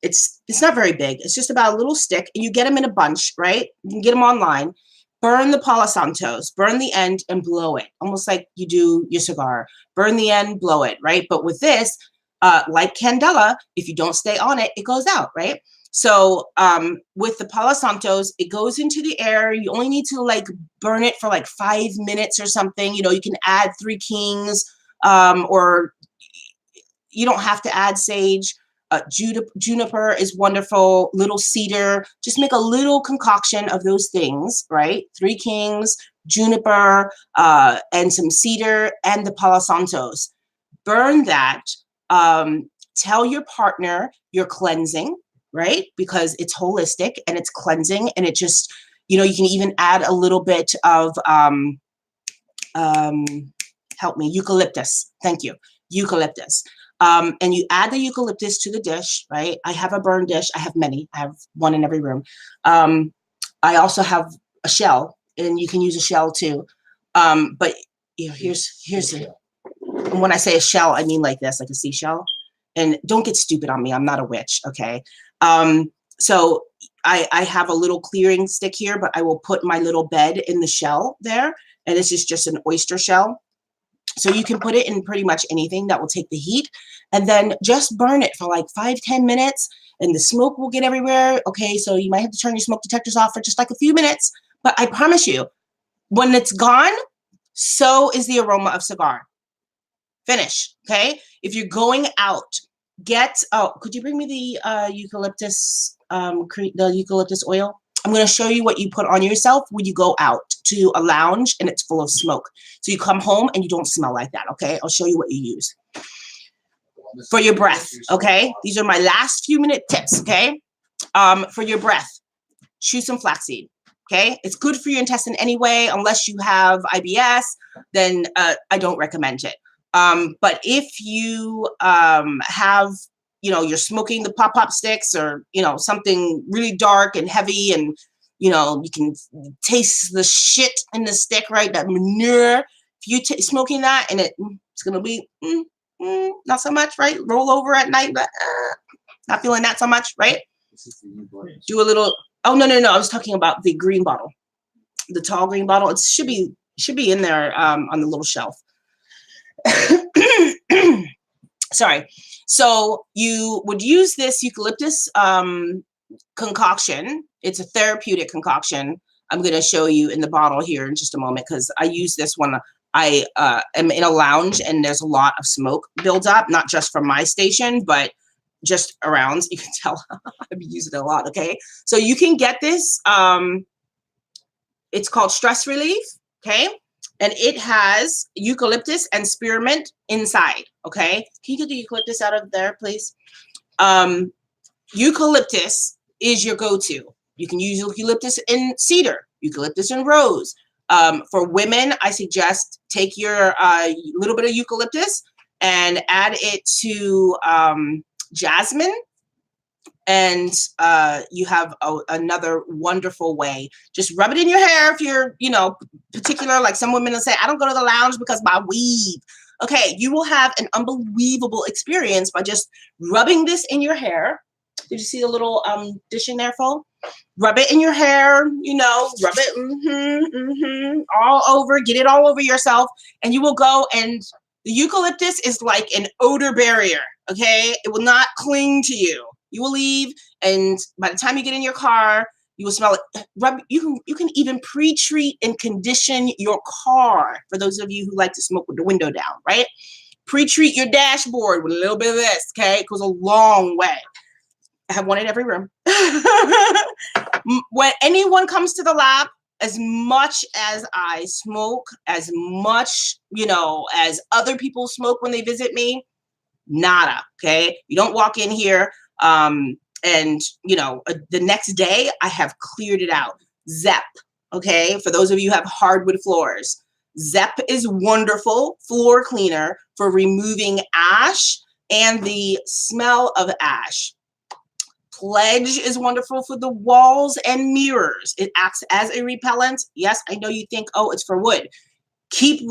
It's not very big. It's just about a little stick, and you get them in a bunch, right? You can get them online. Burn the Palo Santos, burn the end and blow it, almost like you do your cigar. Burn the end, blow it, right? But with this, like candela, if you don't stay on it, it goes out, right? So with the Palo Santos, it goes into the air. You only need to like burn it for like 5 minutes or something. You know, you can add 3 kings, or you don't have to add sage. Juniper is wonderful. Little cedar. Just make a little concoction of those things, right? 3 kings, juniper, and some cedar, and the Palo Santos. Burn that. Tell your partner you're cleansing, right? Because it's holistic and it's cleansing, and it just, you know, you can even add a little bit of help me, eucalyptus. Thank you, eucalyptus. And you add the eucalyptus to the dish, right? I have a burn dish. I have many. I have one in every room. I also have a shell, and you can use a shell too. But you know, here's the, when I say a shell, I mean like this, like a seashell. And don't get stupid on me. I'm not a witch, okay? So I have a little clearing stick here, but I will put my little bed in the shell there. And this is just an oyster shell. So you can put it in pretty much anything that will take the heat, and then just burn it for like 5-10 minutes, and the smoke will get everywhere. Okay, so you might have to turn your smoke detectors off for just like a few minutes, but I promise you, when it's gone, so is the aroma of cigar. Finish, okay? If you're going out, could you bring me the eucalyptus, the eucalyptus oil? I'm going to show you what you put on yourself when you go out to a lounge and it's full of smoke. So you come home and you don't smell like that, okay? I'll show you what you use for your breath, okay? These are my last few minute tips, okay? For your breath, chew some flaxseed, okay? It's good for your intestine anyway. Unless you have IBS, then I don't recommend it. But if you have, you're smoking the pop sticks, or, something really dark and heavy, and, you can taste the shit in the stick, right? That manure. If you smoking that, and it's going to be not so much, right? Roll over at night, but not feeling that so much, right? Do a little, oh, no. I was talking about the green bottle, the tall green bottle. It should be in there on the little shelf. Sorry. So you would use this eucalyptus concoction. It's a therapeutic concoction. I'm going to show you in the bottle here in just a moment, because I use this when I am in a lounge and there's a lot of smoke builds up, not just from my station, but just around. You can tell I've used it a lot. Okay. So you can get this. It's called Stress Relief. Okay. And it has eucalyptus and spearmint inside, okay? Can you get the eucalyptus out of there, please? Eucalyptus is your go-to. You can use eucalyptus in cedar, eucalyptus in rose. For women, I suggest take your little bit of eucalyptus and add it to jasmine. And you have another wonderful way. Just rub it in your hair if you're, particular. Like some women will say, I don't go to the lounge because my weave. Okay, you will have an unbelievable experience by just rubbing this in your hair. Did you see the little dish in there, full? Rub it in your hair, rub it all over. Get it all over yourself. And you will go, and the eucalyptus is like an odor barrier, okay? It will not cling to you. You will leave, and by the time you get in your car, you will smell it. You can even pre-treat and condition your car, for those of you who like to smoke with the window down, right? Pre-treat your dashboard with a little bit of this, okay? It goes a long way. I have one in every room. When anyone comes to the lab, as much as I smoke, as much, as other people smoke when they visit me, nada, okay? You don't walk in here and the next day I have cleared it out. Zep, okay? For those of you who have hardwood floors, Zep is wonderful floor cleaner for removing ash and the smell of ash. Pledge is wonderful for the walls and mirrors. It acts as a repellent. Yes, I know you think, oh, it's for wood. Get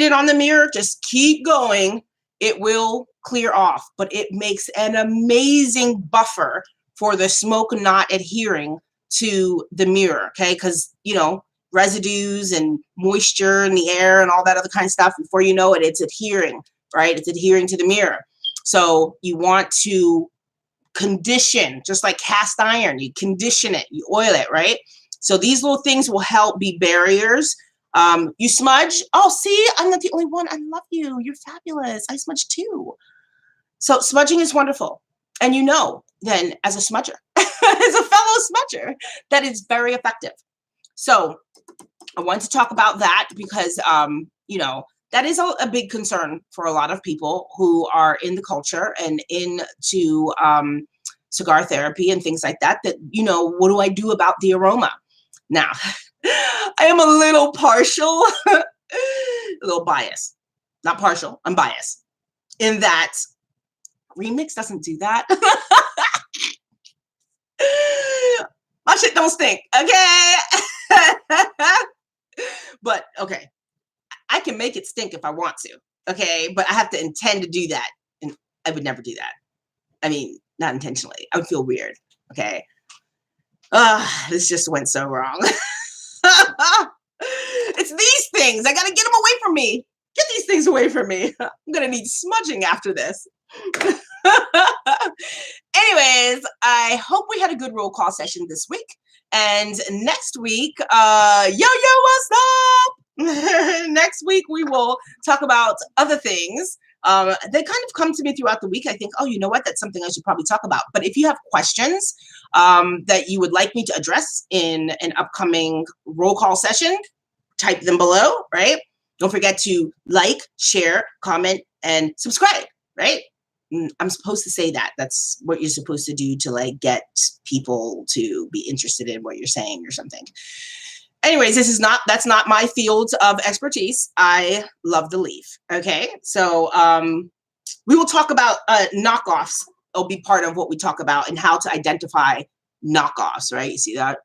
it on the mirror, just keep going. It will clear off, but it makes an amazing buffer for the smoke not adhering to the mirror, okay? Because, residues and moisture in the air and all that other kind of stuff, before you know it, it's adhering, right? It's adhering to the mirror. So you want to condition, just like cast iron. You condition it, you oil it, right? So these little things will help be barriers. You smudge. Oh, see, I'm not the only one. I love you. You're fabulous. I smudge too. So smudging is wonderful. And then as a smudger, as a fellow smudger, that is very effective. So I want to talk about that because, that is a big concern for a lot of people who are in the culture and into cigar therapy and things like that, what do I do about the aroma? Now, I am a little partial, a little biased. Not partial, I'm biased. In that Remix doesn't do that. My shit don't stink, okay? But, okay. I can make it stink if I want to, okay? But I have to intend to do that. And I would never do that. I mean, not intentionally. I would feel weird, okay? This just went so wrong. It's these things. I gotta get them away from me. Get these things away from me. I'm gonna need smudging after this. Anyways, I hope we had a good roll call session this week. And next week, what's up? Next week, we will talk about other things. They kind of come to me throughout the week. I think, oh, you know what? That's something I should probably talk about. But if you have questions that you would like me to address in an upcoming roll call session, type them below, right? Don't forget to like, share, comment, and subscribe, right? I'm supposed to say that. That's what you're supposed to do to like get people to be interested in what you're saying or something. Anyways, that's not my field of expertise. I love the leaf. Okay. So we will talk about knockoffs. It'll be part of what we talk about and how to identify knockoffs, right? You see that?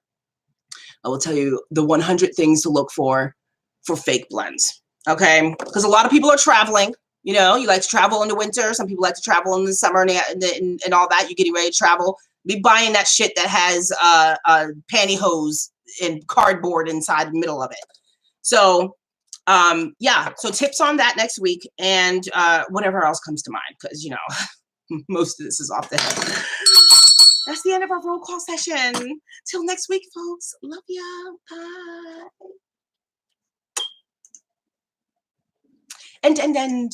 I will tell you the 100 things to look for fake blends. Okay. Because a lot of people are traveling. You know, you like to travel in the winter. Some people like to travel in the summer and all that. You're getting ready to travel. Be buying that shit that has pantyhose and cardboard inside the middle of it. So, yeah. So tips on that next week and whatever else comes to mind. Because, you know, most of this is off the head. That's the end of our roll call session. Till next week, folks. Love ya. Bye. And.